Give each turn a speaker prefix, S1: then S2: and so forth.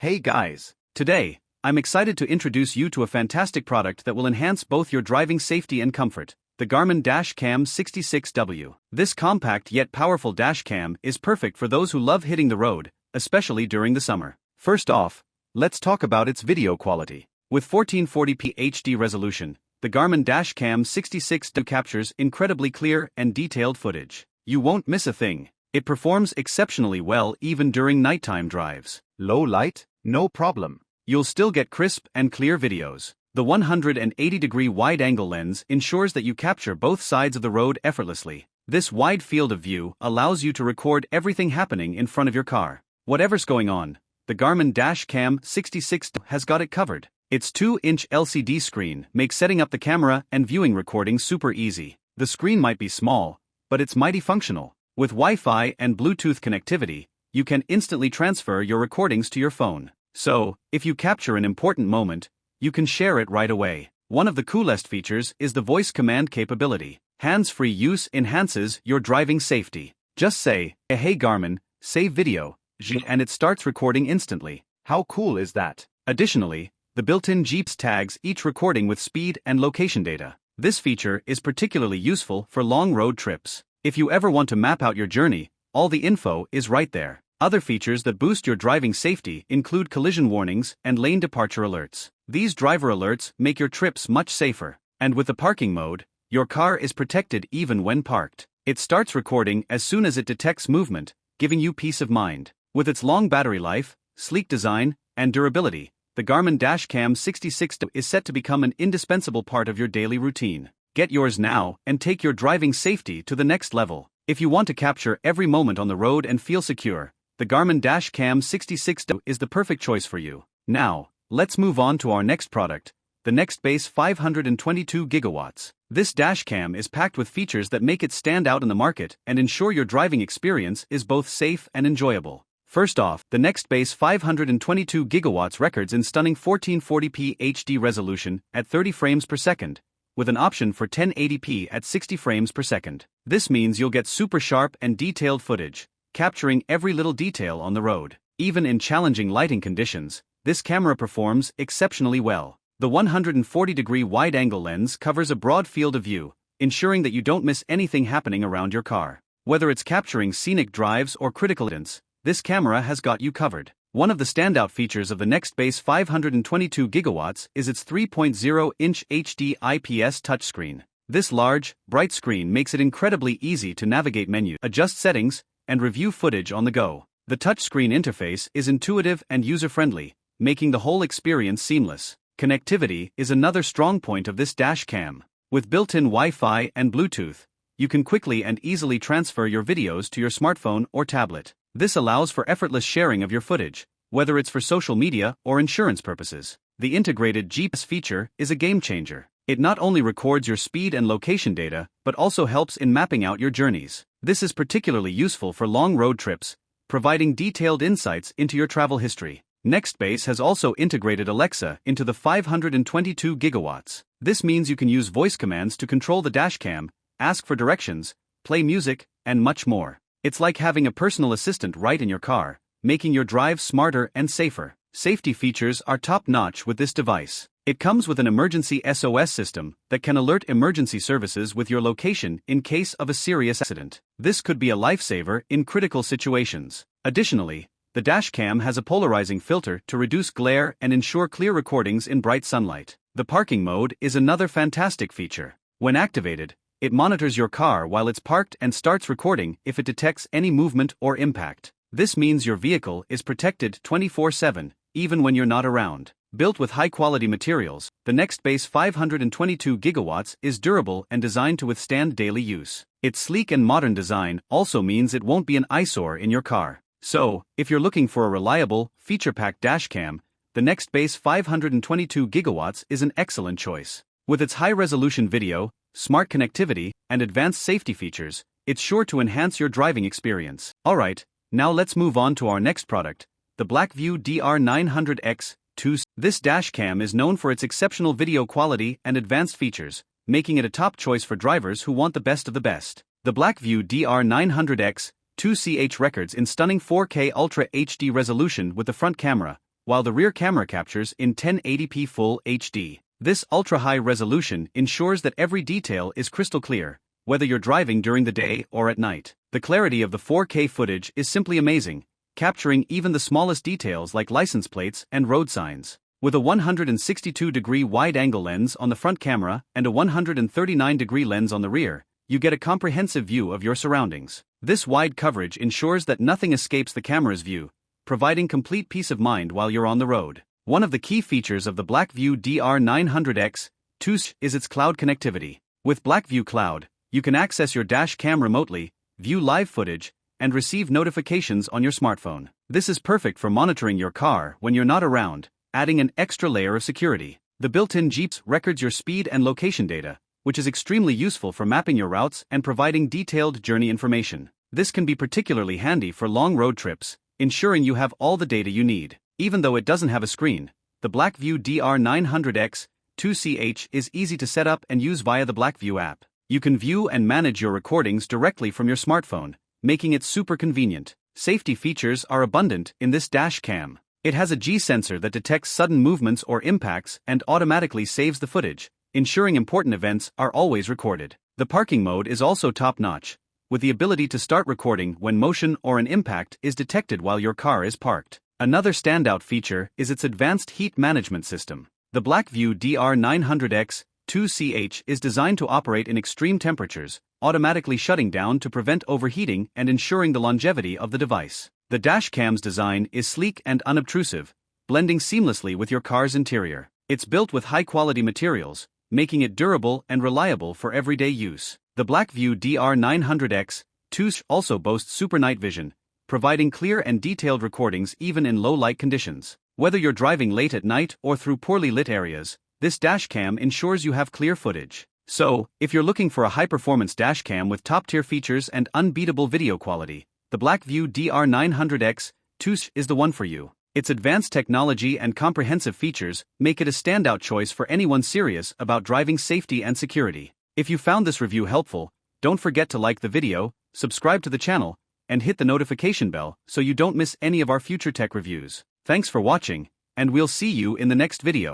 S1: Hey guys! Today, I'm excited to introduce you to a fantastic product that will enhance both your driving safety and comfort, the Garmin Dashcam 66W. This compact yet powerful dashcam is perfect for those who love hitting the road, especially during the summer. First off, let's talk about its video quality. With 1440p HD resolution, the Garmin Dashcam 66W captures incredibly clear and detailed footage. You won't miss a thing. It performs exceptionally well even during nighttime drives. Low light? No problem. You'll still get crisp and clear videos. The 180-degree wide-angle lens ensures that you capture both sides of the road effortlessly. This wide field of view allows you to record everything happening in front of your car. Whatever's going on, the Garmin Dashcam 66W has got it covered. Its 2-inch LCD screen makes setting up the camera and viewing recording super easy. The screen might be small, but it's mighty functional. With Wi-Fi and Bluetooth connectivity, you can instantly transfer your recordings to your phone. So, if you capture an important moment, you can share it right away. One of the coolest features is the voice command capability. Hands-free use enhances your driving safety. Just say, "Hey Garmin, save video," and it starts recording instantly. How cool is that? Additionally, the built-in GPS tags each recording with speed and location data. This feature is particularly useful for long road trips. If you ever want to map out your journey, all the info is right there. Other features that boost your driving safety include collision warnings and lane departure alerts. These driver alerts make your trips much safer. And with the parking mode, your car is protected even when parked. It starts recording as soon as it detects movement, giving you peace of mind. With its long battery life, sleek design, and durability, the Garmin Dashcam 66W is set to become an indispensable part of your daily routine. Get yours now and take your driving safety to the next level. If you want to capture every moment on the road and feel secure, the Garmin Dashcam 66W is the perfect choice for you. Now, let's move on to our next product, the Nextbase 522 GW. This dashcam is packed with features that make it stand out in the market and ensure your driving experience is both safe and enjoyable. First off, the Nextbase 522 GW records in stunning 1440p HD resolution at 30 frames per second, with an option for 1080p at 60 frames per second. This means you'll get super sharp and detailed footage, capturing every little detail on the road. Even in challenging lighting conditions, this camera performs exceptionally well. The 140-degree wide-angle lens covers a broad field of view, ensuring that you don't miss anything happening around your car. Whether it's capturing scenic drives or critical incidents, this camera has got you covered. One of the standout features of the Nextbase 522 GW is its 3.0-inch HD IPS touchscreen. This large, bright screen makes it incredibly easy to navigate menus, adjust settings, and review footage on the go. The touchscreen interface is intuitive and user-friendly, making the whole experience seamless. Connectivity is another strong point of this dashcam. With built-in Wi-Fi and Bluetooth, you can quickly and easily transfer your videos to your smartphone or tablet. This allows for effortless sharing of your footage, whether it's for social media or insurance purposes. The integrated GPS feature is a game-changer. It not only records your speed and location data, but also helps in mapping out your journeys. This is particularly useful for long road trips, providing detailed insights into your travel history. Nextbase has also integrated Alexa into the 522 GW. This means you can use voice commands to control the dashcam, ask for directions, play music, and much more. It's like having a personal assistant right in your car, making your drive smarter and safer. Safety features are top-notch with this device. It comes with an emergency SOS system that can alert emergency services with your location in case of a serious accident. This could be a lifesaver in critical situations. Additionally, the dashcam has a polarizing filter to reduce glare and ensure clear recordings in bright sunlight. The parking mode is another fantastic feature. When activated, it monitors your car while it's parked and starts recording if it detects any movement or impact. This means your vehicle is protected 24/7, even when you're not around. Built with high-quality materials, the Nextbase 522 GW is durable and designed to withstand daily use. Its sleek and modern design also means it won't be an eyesore in your car. So, if you're looking for a reliable, feature-packed dashcam, the Nextbase 522 GW is an excellent choice. With its high-resolution video, smart connectivity, and advanced safety features, it's sure to enhance your driving experience. Alright, now let's move on to our next product, the Blackview DR900X2. This dashcam is known for its exceptional video quality and advanced features, making it a top choice for drivers who want the best of the best. The Blackview DR900X2 records in stunning 4K Ultra HD resolution with the front camera, while the rear camera captures in 1080p Full HD. This ultra-high resolution ensures that every detail is crystal clear, whether you're driving during the day or at night. The clarity of the 4K footage is simply amazing, capturing even the smallest details like license plates and road signs. With a 162-degree wide-angle lens on the front camera and a 139-degree lens on the rear, you get a comprehensive view of your surroundings. This wide coverage ensures that nothing escapes the camera's view, providing complete peace of mind while you're on the road. One of the key features of the Blackview DR900X2 is its cloud connectivity. With Blackview Cloud, you can access your dash cam remotely, view live footage, and receive notifications on your smartphone. This is perfect for monitoring your car when you're not around, adding an extra layer of security. The built-in GPS records your speed and location data, which is extremely useful for mapping your routes and providing detailed journey information. This can be particularly handy for long road trips, ensuring you have all the data you need. Even though it doesn't have a screen, the Blackview DR900X2CH is easy to set up and use via the Blackview app. You can view and manage your recordings directly from your smartphone, making it super convenient. Safety features are abundant in this dash cam. It has a G sensor that detects sudden movements or impacts and automatically saves the footage, ensuring important events are always recorded. The parking mode is also top-notch, with the ability to start recording when motion or an impact is detected while your car is parked. Another standout feature is its advanced heat management system. The Blackview DR900X2CH is designed to operate in extreme temperatures, automatically shutting down to prevent overheating and ensuring the longevity of the device. The dashcam's design is sleek and unobtrusive, blending seamlessly with your car's interior. It's built with high-quality materials, making it durable and reliable for everyday use. The Blackview DR900X2CH also boasts super night vision, providing clear and detailed recordings even in low-light conditions. Whether you're driving late at night or through poorly lit areas, this dashcam ensures you have clear footage. So, if you're looking for a high-performance dashcam with top-tier features and unbeatable video quality, the Blackview DR900X2CH is the one for you. Its advanced technology and comprehensive features make it a standout choice for anyone serious about driving safety and security. If you found this review helpful, don't forget to like the video, subscribe to the channel, and hit the notification bell so you don't miss any of our future tech reviews. Thanks for watching, and we'll see you in the next video.